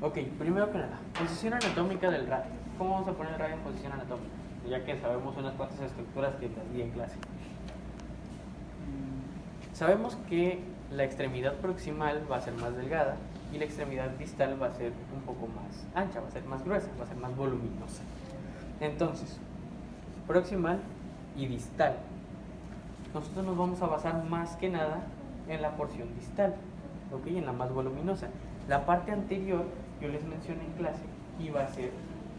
Ok, primero que nada, posición anatómica del radio. ¿Cómo vamos a poner el radio en posición anatómica? Ya que sabemos unas cuantas estructuras que las di en clase. Sabemos que la extremidad proximal va a ser más delgada y la extremidad distal va a ser un poco más ancha, va a ser más gruesa, va a ser más voluminosa. Entonces, proximal y distal. Nosotros nos vamos a basar más que nada en la porción distal, ¿ok? En la más voluminosa. La parte anterior, yo les mencioné en clase, iba a ser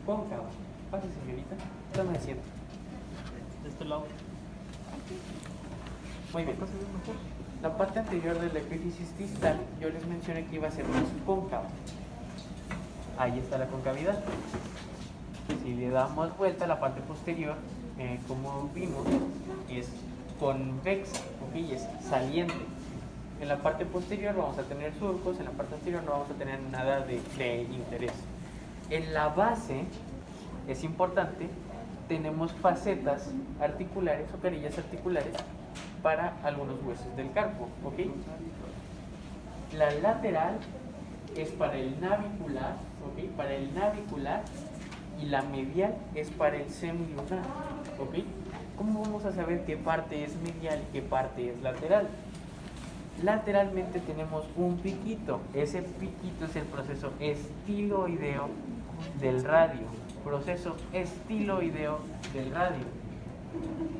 cóncava. Pase, señorita, tome asiento. De este lado. Muy bien. La parte anterior de la epífisis distal, yo les mencioné que iba a ser más cóncava. Ahí está la concavidad. Si le damos vuelta a la parte posterior, como vimos, es convexa, ¿ok? Es saliente. En la parte posterior vamos a tener surcos, en la parte anterior no vamos a tener nada de interés. En la base, es importante, tenemos facetas articulares o carillas articulares para algunos huesos del carpo, ¿ok? La lateral es para el navicular, ¿ok? Para el navicular, y la medial es para el semilunar, ¿ok? ¿Cómo vamos a saber qué parte es medial y qué parte es lateral? Lateralmente tenemos un piquito. Ese piquito es el proceso estiloideo del radio. Proceso estiloideo del radio.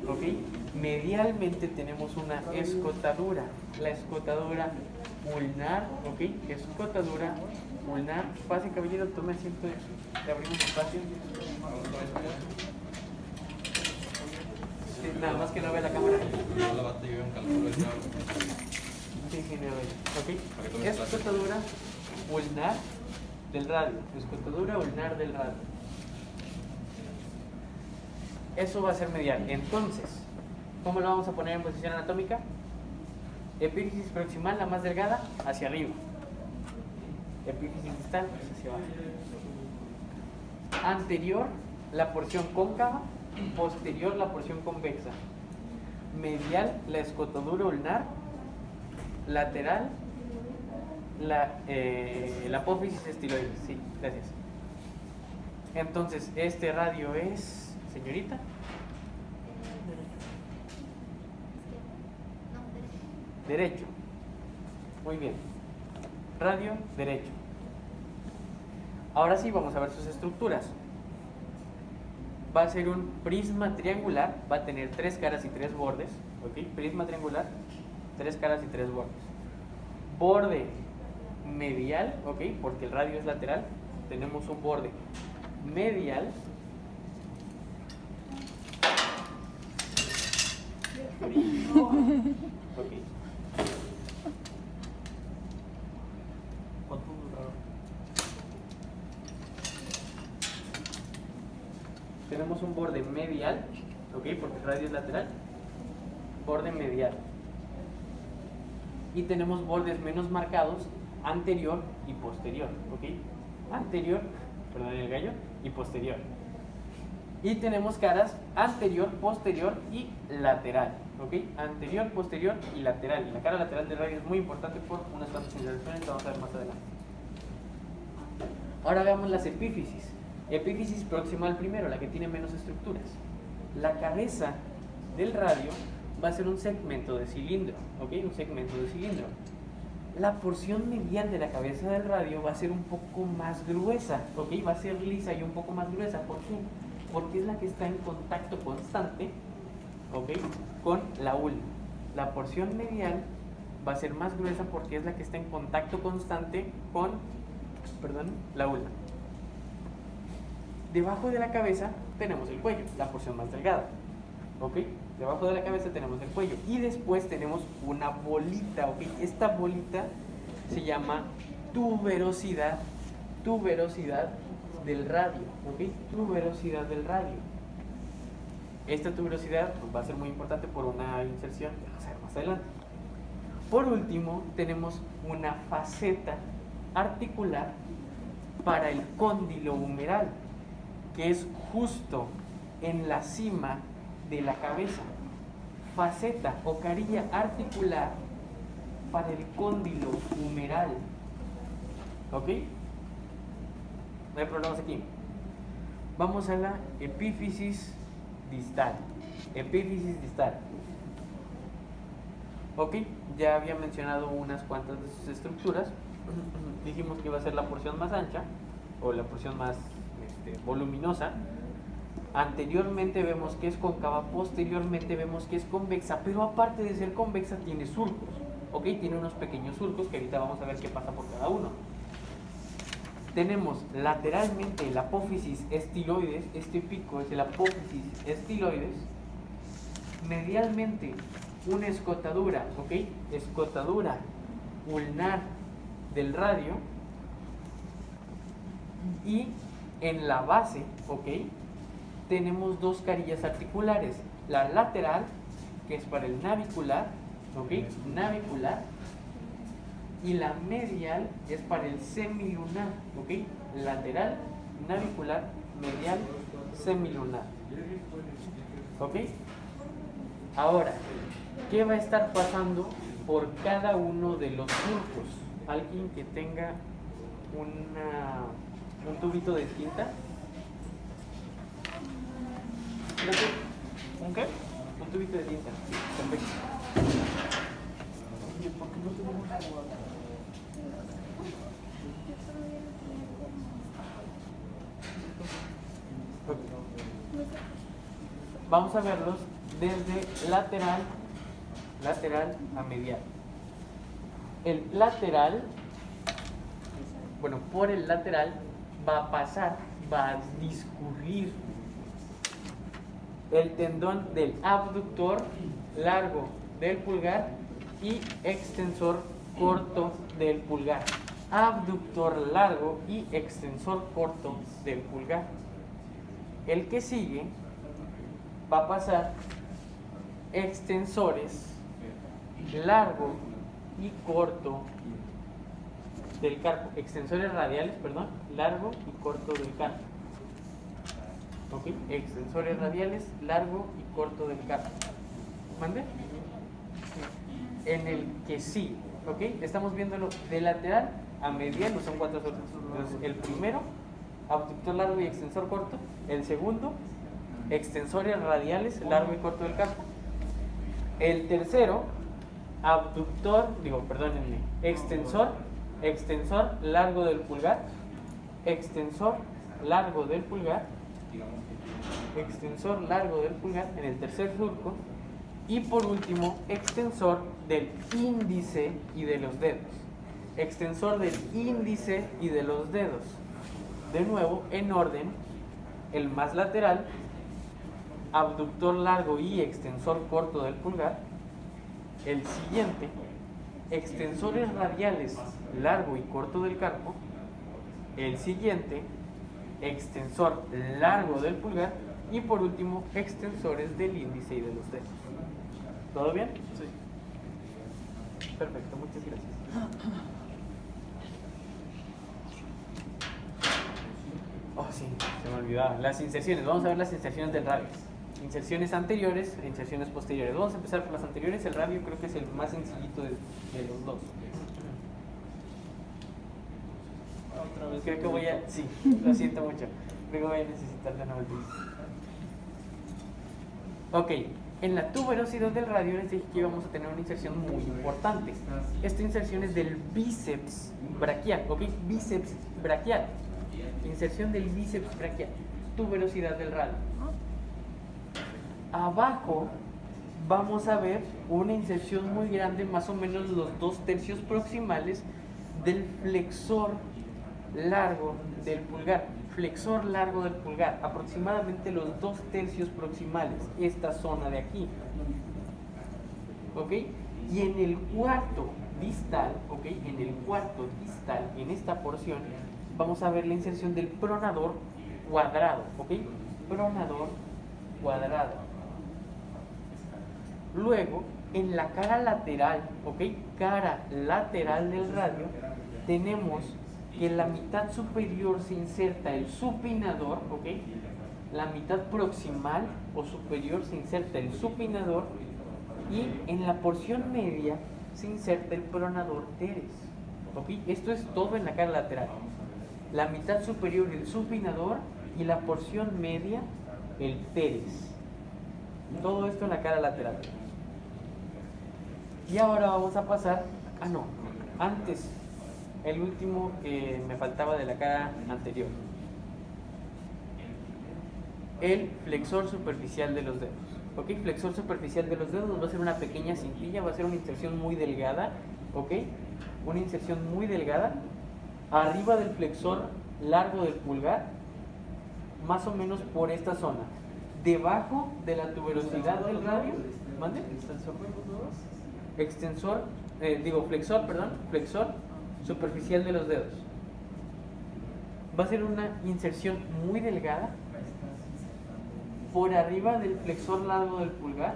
¿Ok? Medialmente tenemos una escotadura. La escotadura ulnar, ¿ok? Escotadura ulnar. Pase, caballero, tome asiento. Le abrimos espacio. Sí, nada más que no vea la cámara. No la bate, yo un cálculo de chavo. Sí, sí, ok. Escotadura ulnar del radio. Escotadura ulnar del radio. Eso va a ser medial. Entonces, ¿cómo lo vamos a poner en posición anatómica? Epífisis proximal, la más delgada, hacia arriba. Epífisis distal, hacia abajo. Anterior, la porción cóncava. Posterior, la porción convexa. Medial, la escotadura ulnar. Lateral, la apófisis estiloides. Sí, gracias. Entonces, este radio es, señorita. Derecho. Muy bien. Radio derecho. Ahora sí vamos a ver sus estructuras. Va a ser un prisma triangular, va a tener 3 caras y 3 bordes, ¿ok? Prisma triangular, 3 caras y 3 bordes. Borde medial, ¿ok? Porque el radio es lateral, tenemos un borde medial. Ok. ¿Cuánto dura? Tenemos un borde medial, ¿ok? Porque el radio es lateral. Borde medial. Y tenemos bordes menos marcados, anterior y posterior, ¿ok? Anterior, perdón el gallo, y posterior. Y tenemos caras anterior, posterior y lateral, ¿ok? Anterior, posterior y lateral. Y la cara lateral del radio es muy importante por unas cuantas interacciones que vamos a ver más adelante. Ahora veamos las epífisis. Epífisis proximal primero, la que tiene menos estructuras. La cabeza del radio va a ser un segmento de cilindro, ¿ok? Un segmento de cilindro. La porción medial de la cabeza del radio va a ser un poco más gruesa, ¿ok? Va a ser lisa y un poco más gruesa. ¿Por qué? Porque es la que está en contacto constante, ¿ok? Con la ulna. La porción medial va a ser más gruesa porque es la que está en contacto constante con, la ulna. Debajo de la cabeza tenemos el cuello, la porción más delgada, ¿ok? Debajo de la cabeza tenemos el cuello y después tenemos una bolita, ¿ok? Esta bolita se llama tuberosidad del radio, ¿ok? Tuberosidad del radio. Esta tuberosidad pues, va a ser muy importante por una inserción que vamos a ver más adelante. Por último, tenemos una faceta articular para el cóndilo humeral, que es justo en la cima de la cabeza. Faceta o carilla articular para el cóndilo humeral, ¿ok? no hay problemas aquí. Vamos a la epífisis distal. Epífisis distal. Ok, ya había mencionado unas cuantas de sus estructuras. Dijimos que iba a ser la porción más ancha o la porción más voluminosa. Anteriormente vemos que es cóncava, posteriormente vemos que es convexa, pero aparte de ser convexa tiene surcos. Ok, tiene unos pequeños surcos que ahorita vamos a ver qué pasa por cada uno. Tenemos lateralmente el apófisis estiloides, este pico es el apófisis estiloides. Medialmente una escotadura, ok, escotadura ulnar del radio. Y en la base, ok, tenemos dos carillas articulares. La lateral, que es para el navicular, ok, navicular. Y la medial es para el semilunar, ok, lateral, navicular, medial, semilunar. Ok. Ahora, ¿qué va a estar pasando por cada uno de los surcos? Alguien que tenga un tubito de tinta. ¿Un qué? Un tubito de tinta. Perfecto. Oye, ¿por qué no tenemos agua? Vamos a verlos desde lateral a medial. El lateral, bueno, por el lateral va a pasar, va a discurrir el tendón del abductor largo del pulgar y extensor corto del pulgar. Abductor largo y extensor corto del pulgar. El que sigue va a pasar extensores largo y corto del carpo, extensores radiales, perdón, largo y corto del carpo. ¿Ok? Extensores radiales, largo y corto del carpo. ¿Mande? En el que sí, ¿ok? Estamos viéndolo de lateral a medial, no son cuatro surcos. Entonces, el primero, abductor largo y extensor corto. El segundo, extensores radiales, largo y corto del carpo. El tercero, extensor largo del pulgar, extensor largo del pulgar, extensor largo del pulgar en el tercer surco, y por último, extensor del índice y de los dedos. Extensor del índice y de los dedos. De nuevo, en orden, el más lateral, abductor largo y extensor corto del pulgar. El siguiente, extensores radiales largo y corto del carpo. El siguiente, extensor largo del pulgar. Y por último, extensores del índice y de los dedos. ¿Todo bien? Sí. Perfecto, muchas gracias. Oh, sí, se me olvidaba. Las inserciones, vamos a ver las inserciones del radio. Inserciones anteriores e inserciones posteriores. Vamos a empezar por las anteriores. El radio creo que es el más sencillito de los dos. Otra vez. Creo que voy a... Sí, lo siento mucho. Creo que voy a necesitar la nueva. Ok, en la tuberosidad del radio les dije que íbamos a tener una inserción muy importante. Esta inserción es del bíceps braquial, ok, bíceps braquial. Inserción del bíceps braquial, tuberosidad del radio. Abajo vamos a ver una inserción muy grande, más o menos los 2/3 proximales del flexor largo del pulgar. Flexor largo del pulgar, aproximadamente los 2/3 proximales, esta zona de aquí. ¿Ok? Y en el cuarto distal, ¿ok? En el cuarto distal, en esta porción, vamos a ver la inserción del pronador cuadrado, ¿ok? Pronador cuadrado. Luego, en la cara lateral, ¿ok? Cara lateral del radio, tenemos que en la mitad superior se inserta el supinador, ¿ok? La mitad proximal o superior se inserta el supinador y en la porción media se inserta el pronador teres, ¿ok? Esto es todo en la cara lateral. la mitad superior el supinador y la porción media el teres. Todo esto en la cara lateral. Y ahora vamos a pasar, antes, el último que me faltaba de la cara anterior. El flexor superficial de los dedos. ¿Ok? Flexor superficial de los dedos va a ser una pequeña cintilla, va a ser una inserción muy delgada. ¿Ok? Una inserción muy delgada arriba del flexor largo del pulgar, más o menos por esta zona, debajo de la tuberosidad del radio. ¿Mande? Flexor superficial de los dedos. Va a ser una inserción muy delgada por arriba del flexor largo del pulgar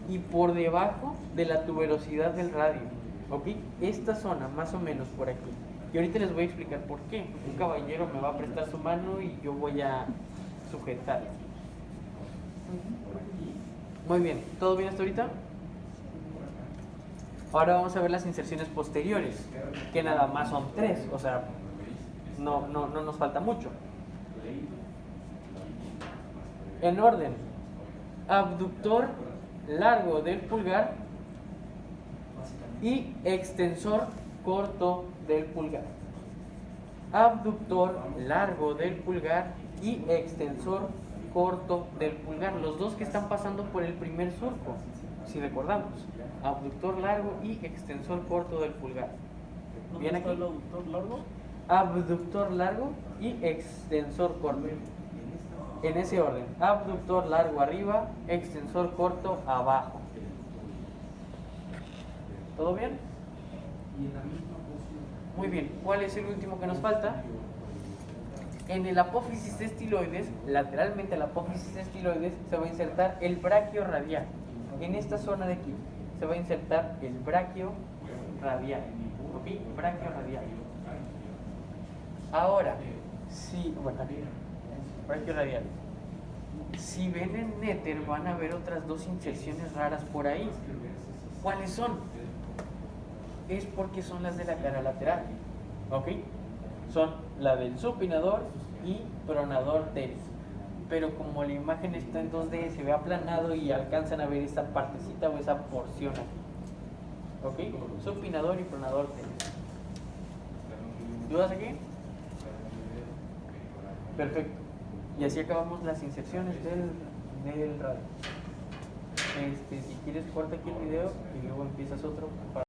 y por debajo de la tuberosidad del radio. ¿Ok? Esta zona, más o menos por aquí. Y ahorita les voy a explicar por qué. Un caballero me va a prestar su mano y yo voy a sujetar. Muy bien, ¿todo bien hasta ahorita? Ahora vamos a ver las inserciones posteriores, que nada más son 3, o sea, no nos falta mucho. En orden: abductor largo del pulgar y extensor corto del pulgar. Abductor largo del pulgar y extensor corto del pulgar, los dos que están pasando por el primer surco, si recordamos. Abductor largo y extensor corto del pulgar. ¿Bien aquí? ¿Abductor largo? Abductor largo y extensor corto. En ese orden: abductor largo arriba, extensor corto abajo. ¿Todo bien? Muy bien. ¿Cuál es el último que nos falta? En el apófisis estiloides, lateralmente al apófisis estiloides, se va a insertar el braquio radial. En esta zona de aquí se va a insertar el braquio radial. ¿Ok? Braquio radial. Ahora, braquio radial. Si ven en Néter, van a ver otras dos inserciones raras por ahí. ¿Cuáles son? Es porque son las de la cara lateral. ¿Ok? Son la del supinador y pronador teres. Pero como la imagen está en 2D, se ve aplanado y alcanzan a ver esa partecita o esa porción aquí. ¿Ok? Supinador y pronador teres. ¿Dudas aquí? Perfecto. Y así acabamos las inserciones del radio. Si quieres, corta aquí el video y luego empiezas otro.